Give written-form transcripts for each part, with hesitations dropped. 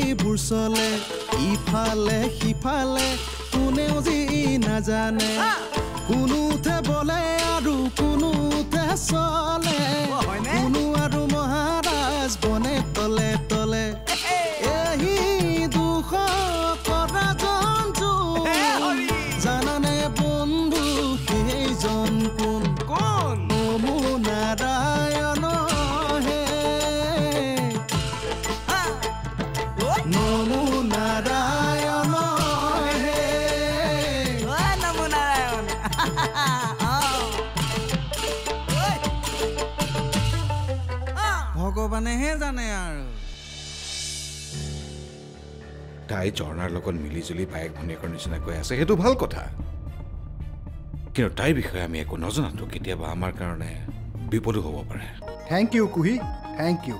বুদ্ধিবোৰ চলে ইফালে সিফালে কোনেও যি নাজানে কোনোতে বলে আৰু কোনোতে চলে কোনো আৰু মহাৰাজ বনে তলে তলে এই দুখ কৰা জন্তু জানানে বন্ধু সেইজন কোন কোন নমো নাৰায়ণ হে নমো নাৰায়ণ হে নমো নাৰায়ণ ভগৱানেহে জানে আৰু তাই ঝৰ্ণাৰ লগত মিলিজুলি বায়েক ভনীয়েকৰ নিচিনাকৈ আছে সেইটো ভাল কথা কিন্তু তাইৰ বিষয়ে আমি একো নজনাতো কেতিয়াবা আমাৰ কাৰণে বিপদো হ'ব পাৰে থেংক ইউ কুহি থেংক ইউ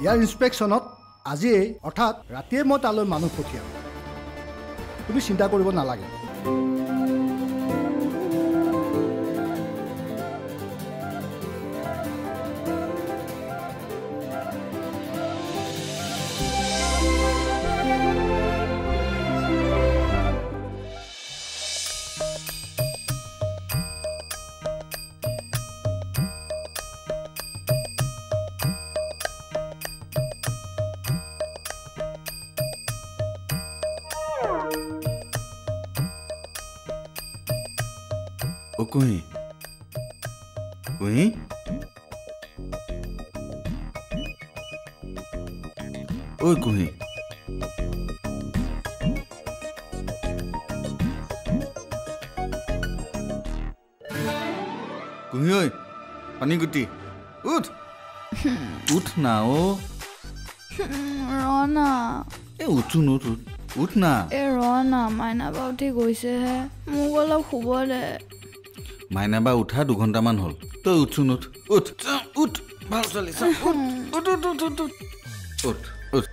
ইয়াৰ ইনস্পেকশ্যনত আজিয়েই অৰ্থাৎ ৰাতিয়ে মই তালৈ মানুহ পঠিয়াম তুমি চিন্তা কৰিব নালাগে কুহি কুহি ঐ কুহি কুহি ঐ পানী গুটি উঠ উঠ না ও ৰনা এ উঠোন উঠ উঠ না ৰনা মাইনাবা উঠি গৈছেহে মোক অলপ শুব দে মাইনাবা উঠা 2 ঘণ্টামান হ'ল তই উঠোন উঠ উঠ উঠ ভাল চলি উঠ উঠ উঠ উঠ উঠ উঠ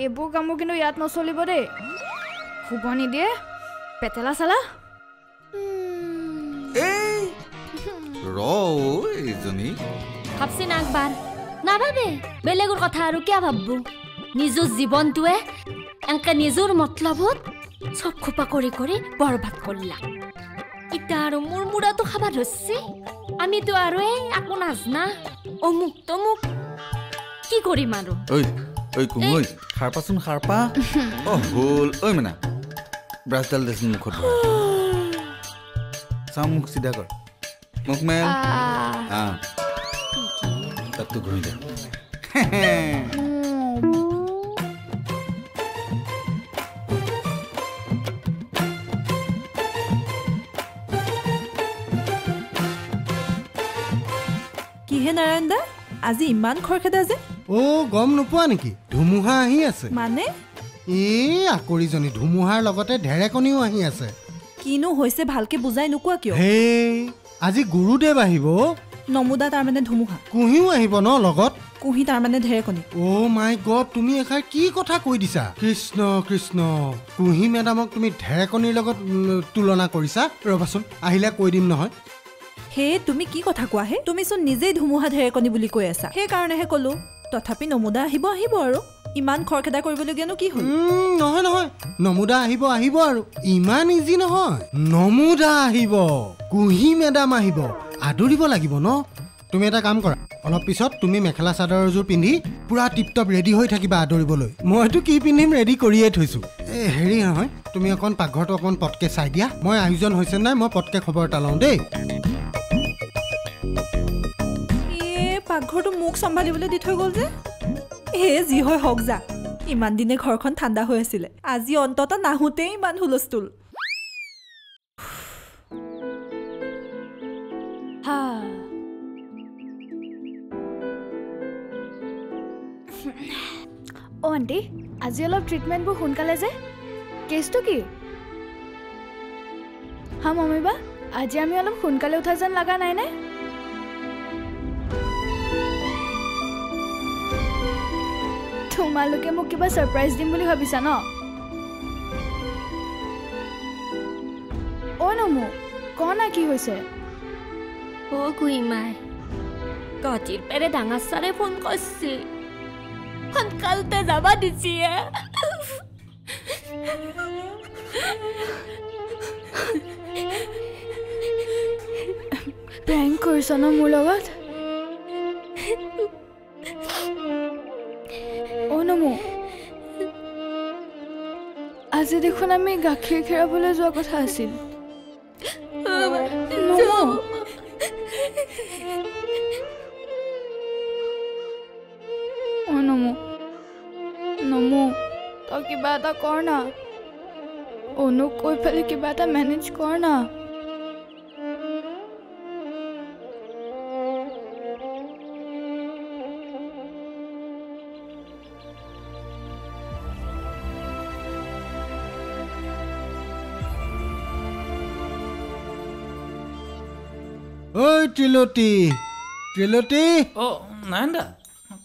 এইবোৰ কামো কিন্তু ইয়াত নচলিব দেই শুব নিদিয়ে পেটেলা চালা ৰ এইজনী ভাবছি নাকবাৰ নাভাবে বেলেগৰ কথা আৰু কিয় ভাববো নিজৰ জীৱনটোৱে এনকে নিজৰ মতলবত সব খোপা কৰি কৰি বৰবাদ কৰিলা ইটা আৰু মোৰ মুৰাটো খাবা ধৰছি আমিতো আৰু একো নাজনা অমুক তমুক কি কৰিম আৰু ঐ ঐ কুমৈ খাৰপাচোন খাৰপা অ হ'ল ঐ মানা ব্ৰাছডাল দেচোন মুখত চাম মুখ চিধা কৰ মুখ মেল তাততো ঘূৰি দে কিহে নাৰায়ণ দা আজি ইমান খৰখেদা যে অ গম নোপোৱা নেকি ধুমুহা আহি আছে মানে আকৰিজনী ধুমুহাৰ লগতে ঢেৰেকনিও আহি আছে কিনো হৈছে ভালকে বুজাই নোকোৱা কিয় হে আজি গুৰুদেৱ আহিব নমুদা তাৰমানে ধুমুহা কুহিও আহিব ন লগত কুহি তাৰমানে ঢেৰেকনি অ মাই গড তুমি এখাৰ কি কথা কৈ দিছা কৃষ্ণ কৃষ্ণ কুহি মেডামক তুমি ঢেৰেকনিৰ লগত তুলনা কৰিছা ৰবাচোন আহিলে কৈ দিম নহয় হে তুমি কি কথা কোৱা হে তুমি চোন নিজেই ধুমুহা ঢেৰেকনি বুলি কৈ আছা সেইকাৰণেহে ক'লো তথাপি নমুদা আহিব আৰু ইমান খৰখেদা কৰিবলগীয়ানো কি হ'ল নহয় নহয় নমুদা আহিব আৰু ইমান ইজি নহয় নমুদা আহিব কুহি মেডাম আহিব আদৰিব লাগিব ন তুমি এটা কাম কৰা অলপ পিছত তুমি মেখেলা চাদৰযোৰ পিন্ধি পুৰা টিপটপ ৰেডি হৈ থাকিবা আদৰিবলৈ মইতো কি পিন্ধিম ৰেডি কৰিয়ে থৈছো হেৰি নহয় তুমি অকণ পাকঘৰটো অকণ পটকে চাই দিয়া মই আয়োজন হৈছে নাই মই পটকে খবৰ এটা লওঁ দেই পাকঘৰটো মোক চম্ভালিবলৈ দি থৈ গ'ল যে যি হয় হওক যা ইমান দিনে ঘৰখন ঠাণ্ডা হৈ আছিলে আজি অন্তত নাহোঁতেই ইমান হুলস্থুল অ আণ্টি আজি অলপ ট্ৰিটমেণ্টবোৰ সোনকালে যে কেছটো কি হা মম্মীবা আজি আমি অলপ সোনকালে উঠা যেন লগা নাইনে তোমালোকে মোক কিবা সাৰপ্ৰাইজ দিম বুলি ভাবিছা ন অ নমু কোনা কি হৈছে ও কুইমাই গতিৰ পেৰে ডাঙৰ সাৰে ফোন কৰিছে সোনকালতে যাবা দিছিয়ে প্ৰেংক কৰিছ ন মোৰ লগত অ' নমো আজি দেখোন আমি গাখীৰ খীৰাবলৈ যোৱা কথা আছিল নমো অ' নমো নমো তই কিবা এটা কৰ না অনুক কৈ পেলাই কিবা এটা মেনেজ কৰ না ঐ ত্ৰিলতী ত্ৰিলতী অ' নাৰায়ণদা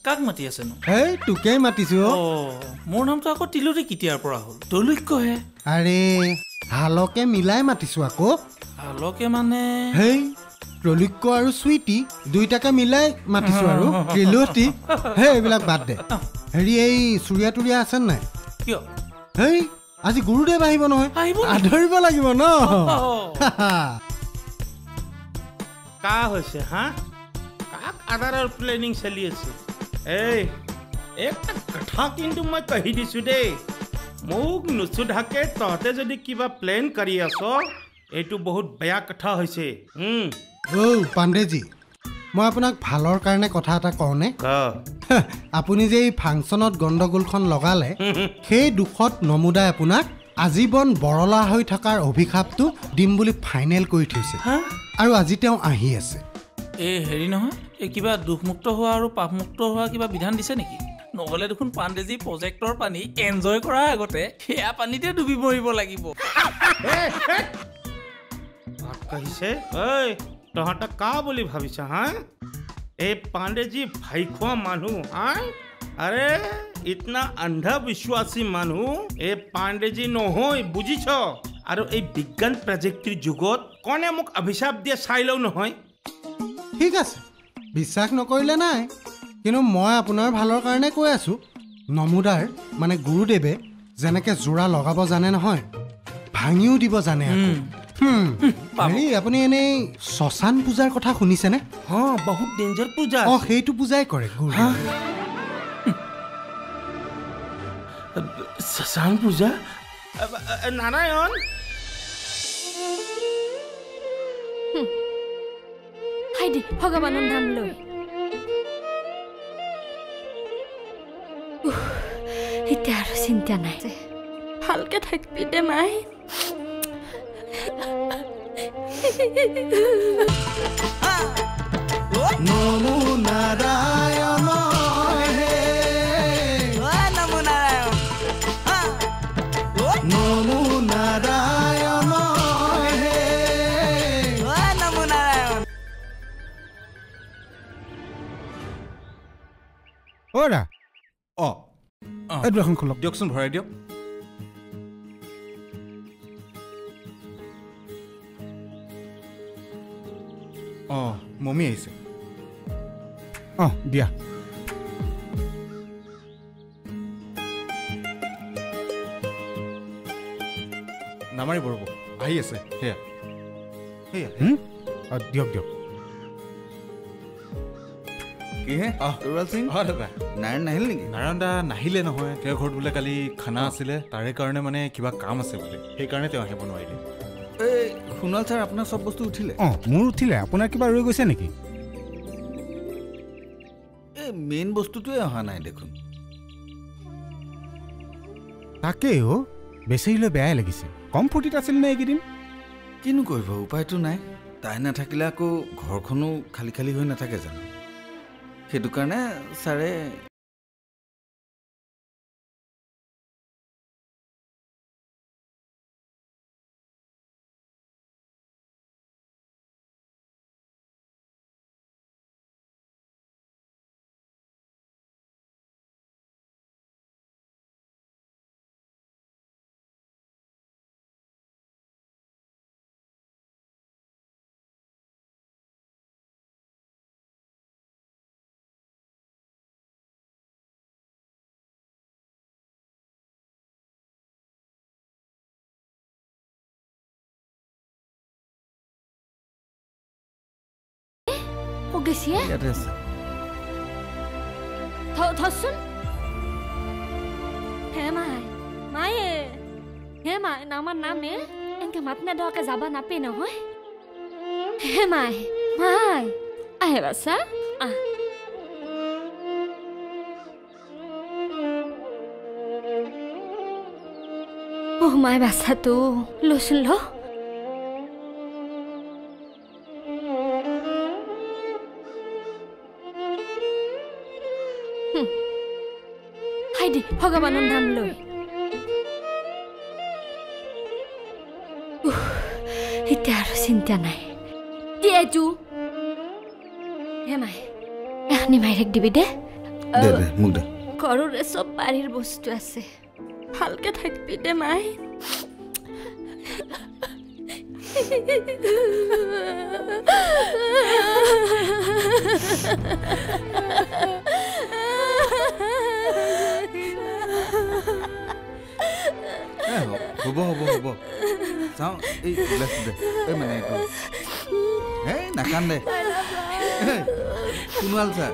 কাক মাতি আছেনো হেই তোকেই মাতিছো অ' মোৰ নামটো আকৌ তিলুতি কেতিয়াৰ পৰা হ'ল দৈলক্যহে আৰে হালকে মিলাই মাতিছো আকৌ আলকে মানে হেই ত্ৰৈলোক্য আৰু চুইটি দুইটাকে মিলাই মাতিছো আৰু ত্ৰিলতী হে এইবিলাক বাদ দে হেৰি এই চুৰিয়া তুৰিয়া আছে নাই কিয় হেই আজি গুৰুদেৱ আহিব নহয় আহিব নেকি? আদৰিব লাগিব ন কা হৈছে হা কাক আদাৰৰ প্লেনিং চলি আছে এই একটা কথা কিন্তু মই কহি দিছো দেই মোক নুচুধাকে তহঁতে যদি কিবা প্লেন কৰি আছ এইটো বহুত বেয়া কথা হৈছে অ' পাণ্ডেজী মই আপোনাক ভালৰ কাৰণে কথা এটা কওঁনে আপুনি যে এই ফাংচনত গণ্ডগোলখন লগালে সেই দুখত নমুদাই আপোনাক আজীৱন বৰলা হৈ থকাৰ অভিশাপটো দিম বুলি ফাইনেল কৰি থৈছে আৰু আজি তেওঁ আহি আছে এই হেৰি নহয় এই কিবা দুখমুক্ত হোৱা আৰু পাপমুক্ত হোৱা কিবা বিধান দিছে নেকি নহ'লে দেখোন পাণ্ডেজী প্ৰজেক্টৰ পানী এনজয় কৰাৰ আগতে সেয়া পানীতে ডুবি মৰিব লাগিব কহিছে ঐ তহঁতে কা বুলি ভাবিছা হা এই পাণ্ডেজী ভাই খোৱা মানুহ হা আৰে ইতনা অন্ধবিশ্বাসী মানুহ এই পাণ্ডেজী নহয় বুজিছ আৰু এই বিজ্ঞান প্ৰযুক্তিৰ যুগত কোনে মোক অভিশাপ দিয়ে চাই লওঁ নহয় ঠিক আছে বিশ্বাস নকৰিলে নাই কিন্তু মই আপোনাৰ ভালৰ কাৰণে কৈ আছোঁ নমুদাৰ মানে গুৰুদেৱে যেনেকৈ যোৰা লগাব জানে নহয় ভাঙিও দিব জানে হেৰি আপুনি এনেই শ্মশান পূজাৰ কথা শুনিছেনে বহুত ডেঞ্জাৰ পূজা অঁ সেইটো পূজাই কৰে শ্মশান পূজা নাৰায়ণ হাই দে ভগৱানৰ নাম লৈ এতিয়া আৰু চিন্তা নাই ভালকে থাকবি দে মাই নমো নাৰায়ণ নমো নাৰায়ণ নমো নাৰায়ণ নমো নাৰায়ণ অ'ৰা অঁ এইটো এখন খোলক দিয়কচোন ভৰাই দিয়ক অঁ মমি আহিছে অঁ দিয়া নামাৰিব ৰ'ব আহি আছে সেয়া সেয়া দিয়ক দিয়ক কিহে তৰুৱাল সিং দাদা নাৰায়ণ নাহিল নেকি নাৰায়ণ দা নাহিলে নহয় তেওঁৰ ঘৰত বোলে কালি খানা আছিলে তাৰে কাৰণে মানে কিবা কাম আছে বোলে সেইকাৰণে তেওঁ আহিব নোৱাৰিলে এই সোণাল ছাৰ আপোনাৰ চব বস্তু উঠিলে অঁ মোৰ উঠিলে আপোনাৰ কিবা ৰৈ গৈছে নেকি এই মেইন বস্তুটোৱে অহা নাই দেখোন তাকেই অ' বেচেৰিলৈ বেয়াই লাগিছে কম ফূৰ্তিত আছিল নে এইকেইদিন কিনো কৰিব উপায়টো নাই তাই নাথাকিলে আকৌ ঘৰখনো খালী খালী হৈ নাথাকে জানো সেইটো কাৰণে ছাৰে ক'ত গৈছে ইয়াতে আছে থচোন হে মায়ে হে মাই নামাৰ নামে এনেকে মাত নেদোৱাকে যাবা নাপে নহয় হে মাই আহে বাছা মাই বাচ্চাটো লৈচোন ল হাইদি ভগৱানৰ নাম লৈ এতিয়া আৰু চিন্তা নাই দিয়েতো হে মাই এখনি মাইৰেক দিবি দে মোক দে ঘৰৰে চব বাৰীৰ বস্তু আছে ভালকে থাকবি দে মাই হ'ব চাওঁ এই গ্লাছ দে এই মানে এইটো নাকান্দে সোণোৱাল ছাৰ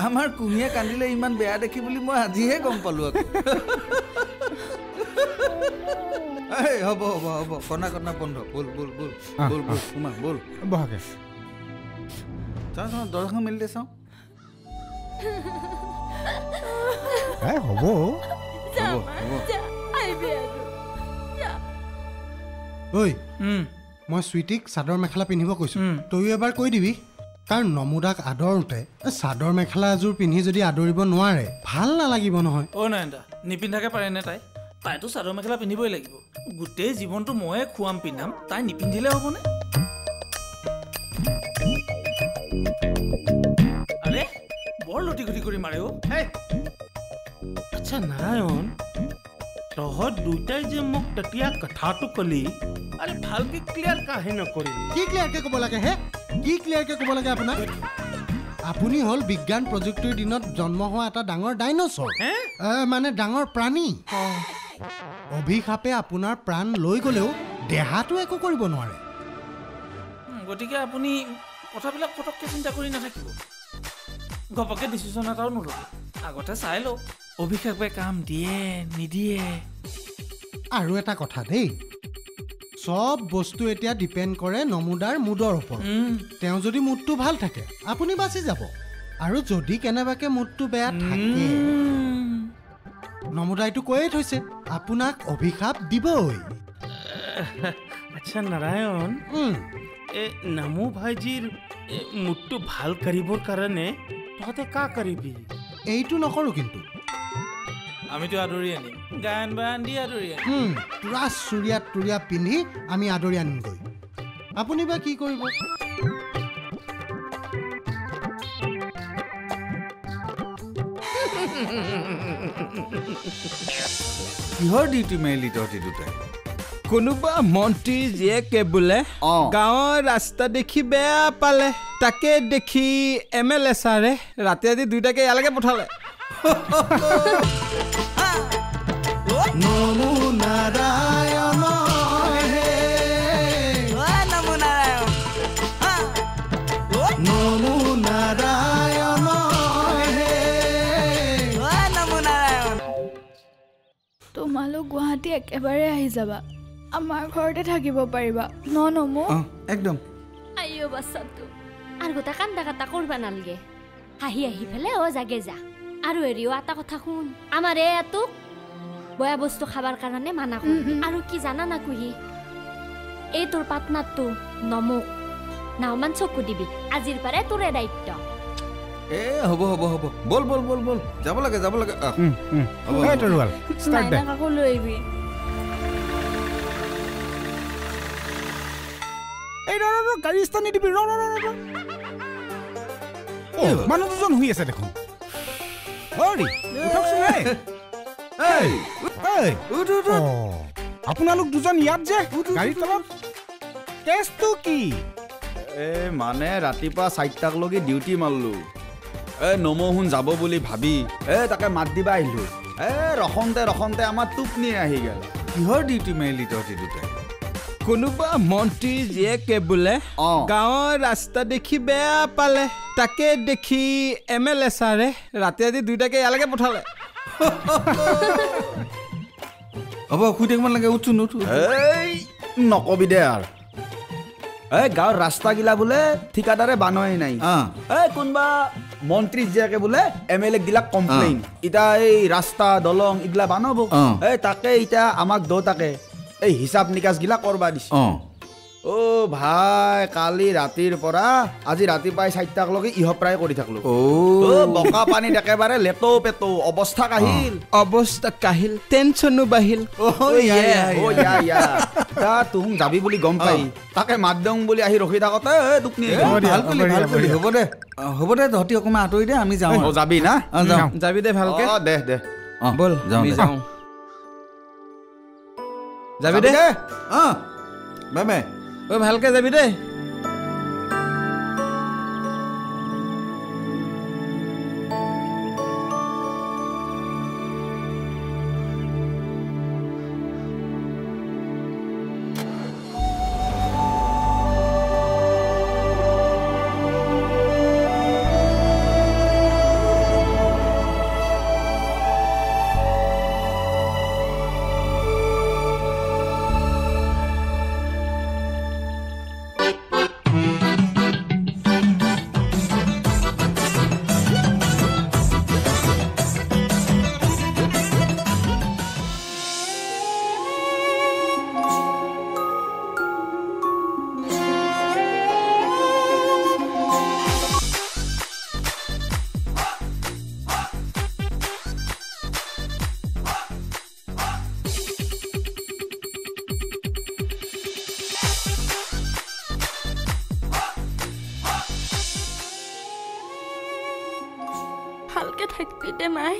আমাৰ কুঁহিয়ে কান্দিলে ইমান বেয়া দেখি বুলি মই আজিহে গম পালো আকৌ হ'ব কণা বন্ধ বল সোমা বল বহাকে চাওঁ দৰ্জাখন মেলি দে চাওঁ হ'ব ঐ মই চুইটিক চাদৰ মেখেলা পিন্ধিব কৈছো তয়ো এবাৰ কৈ দিবি কাৰণ নমুদাক আদৰোঁতে চাদৰ মেখেলা এযোৰ পিন্ধি যদি আদৰিব নোৱাৰে ভাল নালাগিব নহয় নয়নদা নিপিন্ধাকে পাৰেনে তাইতো চাদৰ মেখেলা পিন্ধিবই লাগিব গোটেই জীৱনটো ময়ে খুৱাম পিন্ধাম তাই নিপিন্ধিলে হ'বনে আৰে বৰ লটি গুটি কৰি মাৰে আচ্ছা নাৰায়ণ তহঁত দুটাই যে মোক তেতিয়া কথাটো কলি আৰে ভালকে ক্লিয়াৰ কাহে নকৰিলি কি ক্লিয়াৰকে ক'ব লাগে কি ক্লিয়াৰকে ক'ব লাগে আপোনাক আপুনি হ'ল বিজ্ঞান প্ৰযুক্তিৰ দিনত জন্ম হোৱা এটা ডাঙৰ ডাইনছৰ মানে ডাঙৰ প্ৰাণী অভিশাপে আপোনাৰ প্ৰাণ লৈ গ'লেও দেহাটো একো কৰিব নোৱাৰে গতিকে আপুনি কথাবিলাক পটককৈ চিন্তা কৰি নাথাকিব ঘপককৈ ডিচিশ্যন এটাও নল'ব আগতে চাই লওক অভিশাপে কাম দিয়ে নিদিয়ে আৰু এটা কথা দেই সব বস্তু এতিয়া ডিপেণ্ড কৰে নমুদাৰ মুডৰ ওপৰত তেওঁ যদি মুডটো ভাল থাকে আপুনি বাচি যাব আৰু যদি কেনেবাকে মুডটো বেয়া থাকে নমুদাইটো কৈয়ে থৈছে আপোনাক অভিশাপ দিবই আচ্ছা নাৰায়ণ এই নামু ভাইজিৰ মুডটো ভাল কৰিবৰ কাৰণে তহঁতে কা কৰিবি এইটো নকৰোঁ কিন্তু আমিতো আদৰি আনিম গায়ন বায়ন দি আদৰি আনিম পুৰা চুৰিয়া পিন্ধি আমি আদৰি আনিমগৈ আপুনি বা কি কৰিব কিহৰ ডিউটি মাৰিলি তহঁতি দুটাই কোনোবা মন্ত্ৰী জীয়েকে বোলে গাঁৱৰ ৰাস্তা দেখি বেয়া পালে তাকে দেখি MLA ছাৰে ৰাতি আজি দুইটাকে ইয়ালৈকে পঠালে নমো নাৰায়ণ নমো নাৰায়ণ তোমালোক গুৱাহাটী একেবাৰে আহি যাবা আমাৰ ঘৰতে থাকিব পাৰিবা নমো একদম আইও বাচ্চাটো আৰু গোটা কান্দা কাটা কৰবা নালগে হাঁহি ফেলে জাগে যা আৰু হেৰিও এটা কথা শুন আমাৰ এটোক বয়া বস্তু খাবাৰ কাৰণে মানা কৰিবি আৰু কি জানা না কুহি এই তোৰ পাৰ্টনাৰটো নমুক নাওমান চকু দিবি আজিৰ পৰা তোৰে দায়িত্ব হ'ব বল যাব লাগে কাকো লৈ আহিবি গাড়ী স্থান নিদিবি মানুহ দুজন শুই আছে দেখোন আপোনালোক দুজন ইয়াত যে গাড়ীৰ তলত কেছটো কি মানে ৰাতিপুৱা 4টাক লগি ডিউটি মাৰলো নমহুন যাব বুলি ভাবি তাকে মাত দিবা আহিলো ৰখনতে আমাৰ টোপনি আহি গেল কিহৰ ডিউটি মাৰিলি তহঁতি দুটাই কোনোবা মন্ত্ৰী জীয়েকে বোলে গাঁৱৰ ৰাস্তা দেখি বেয়া পালে তাকে দেখি MLA ছাৰে ৰাতি আজি দুইটাকে ইয়ালৈকে পঠালে হ'ব শুই থাকিব লাগে উঠোন উঠো এই নকবি দে আৰু এই গাঁৱৰ ৰাস্তাগিলা বোলে ঠিকাদাৰে বানোৱাই নাই এই কোনোবা মন্ত্ৰী জীয়াকে বোলে MLA দিলাক কমপ্লেইন এতিয়া এই ৰাস্তা দলং এইগিলা বানাব এই তাকে এতিয়া আমাক দেউতাকে এই হিচাপ নিকাচগিলা কৰবা দিছে অ' ভাই কালি ৰাতিৰ পৰা আজি ৰাতিপুৱাই 4টালৈকে ইহপ্ৰাই কৰি থাকলো বকা পানীত একেবাৰে লেতো পেতো অৱস্থা কাহিল টেনচনো বাঢ়িল তুম যাবি বুলি গম পাই তাকে মাত দিওঁ বুলি আহি ৰখি থাকোতে হ'ব দে তহঁতি অকণমান আঁতৰি দে আমি যাওঁ যাবি না যাবি দে ভালকে দে ব'ল যাওঁ যাবি দে মেমে ঐ ভালকে যাবি দে ভালকে থাকবি দে মাই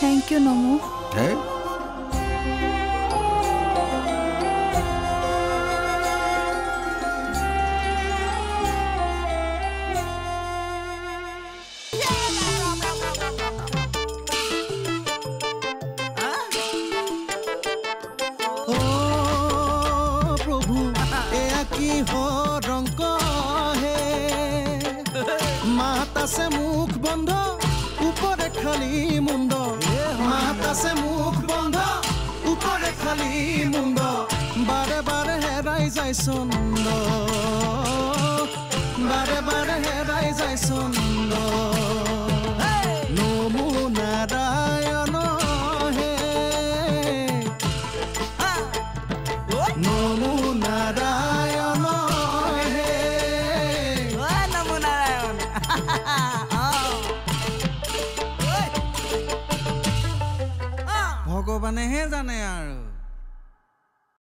থ্যাংক ইউ নমো মাতাছে মুখ বন্ধ উপরে খালি মুন্ড মাতাছে মুখ বন্ধ উপরে খালি মুন্ড বারে বারে হেরাই যায় চন্দ বারে বারে হেরাই যায় চন্দ নমো নারায়ণ হে নমো নারায়ণ ভগৱানেহে জানে আৰু